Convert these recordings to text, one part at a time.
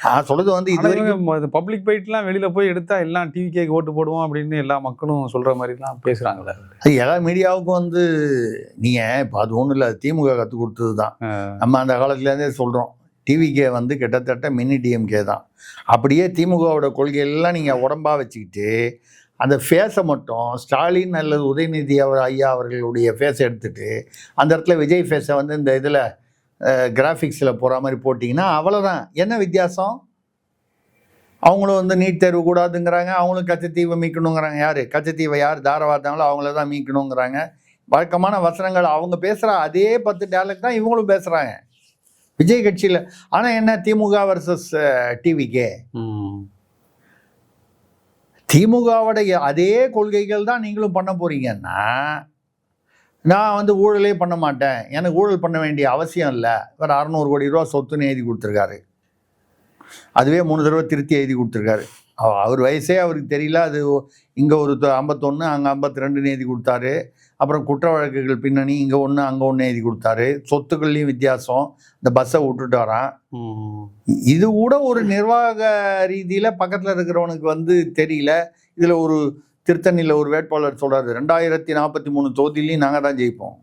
நான் சொல்றது வந்து இது வரைக்கும் பப்ளிக் போயிட்டுலாம் வெளியில போய் எடுத்தா எல்லாம் டிவிக்கேக்கு ஓட்டு போடுவோம் அப்படின்னு எல்லா மக்களும் சொல்ற மாதிரிலாம் பேசுறாங்களே. எல்லா மீடியாவுக்கும் வந்து நீங்க இப்போ அது ஒன்றும் இல்லை, திமுக கற்றுக் கொடுத்தது தான். நம்ம அந்த காலத்துலேருந்தே சொல்கிறோம், டிவிகே வந்து கிட்டத்தட்ட மினி டிஎம்கே தான். அப்படியே திமுகவோட கொள்கையெல்லாம் நீங்கள் உடம்பா வச்சுக்கிட்டு அந்த ஃபேஸை மட்டும் ஸ்டாலின் அல்லது உதயநிதி ஐயா அவர்களுடைய ஃபேஸை எடுத்துட்டு அந்த இடத்துல விஜய் ஃபேஸை வந்து இந்த இதில் கிராஃபிக்ஸில் போகிற மாதிரி போட்டிங்கன்னா அவ்வளோதான். என்ன வித்தியாசம்? அவங்களும் வந்து நீட் தேர்வு கூடாதுங்கிறாங்க, அவங்களும் கச்சத்தீவை மீட்கணுங்கிறாங்க. யார் கச்சத்தீவை யார் தாரவாத்தாங்களோ அவங்கள தான் மீட்கணுங்கிறாங்க. வழக்கமான வசனங்கள் அவங்க பேசுகிற அதே 10 டேலக்ட் தான் இவங்களும் பேசுகிறாங்க விஜய் கட்சியில். ஆனால் என்ன, திமுக வர்சஸ் டிவிகே. திமுகவுடைய அதே கொள்கைகள் தான் நீங்களும் பண்ண போறீங்கன்னா, நான் வந்து ஊழலே பண்ண மாட்டேன், எனக்கு ஊழல் பண்ண வேண்டிய அவசியம் இல்லை, வேறு 600 கோடி ரூபா சொத்துன்னு எழுதி கொடுத்துருக்காரு. அதுவே 3 தடவை திருத்தி எழுதி கொடுத்துருக்காரு. அவர் வயசே அவருக்கு தெரியல. அது இங்கே ஒரு 51 அங்கே 52 எழுதி கொடுத்தாரு. அப்புறம் குற்ற வழக்குகள் பின்னணி இங்கே ஒன்று அங்கே ஒன்று எழுதி கொடுத்தாரு. சொத்துக்கள்லையும் வித்தியாசம். இந்த பஸ்ஸை விட்டுட்டு வரான். இது கூட ஒரு நிர்வாக ரீதியில் பக்கத்தில் இருக்கிறவனுக்கு வந்து தெரியல. இதில் ஒரு திருத்தணியில் ஒரு வேட்பாளர் சொல்கிறாரு, 2043 தொகுதியிலையும் நாங்கள் தான் ஜெயிப்போம்.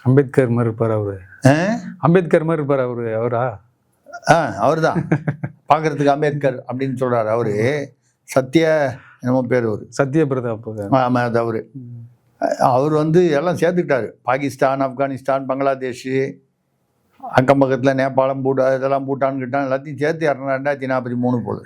அம்பேத்கர் மாதிரி இருப்பார் அவரு. அம்பேத்கர் மாதிரி இருப்பார் அவரு. அவரா? அவர் தான் பார்க்கறதுக்கு அம்பேத்கர் அப்படின்னு சொல்கிறார். அவரு சத்ய என்னமோ பேர், ஒரு சத்ய பிரதாப். ஆமாம், அது அவர் வந்து எல்லாம் சேர்த்துக்கிட்டாரு. பாகிஸ்தான், ஆப்கானிஸ்தான், பங்களாதேஷ், அக்கம் பக்கத்தில் நேபாளம், இதெல்லாம் பூட்டான் கிட்டான் எல்லாத்தையும் சேர்த்து 2043 போகுது.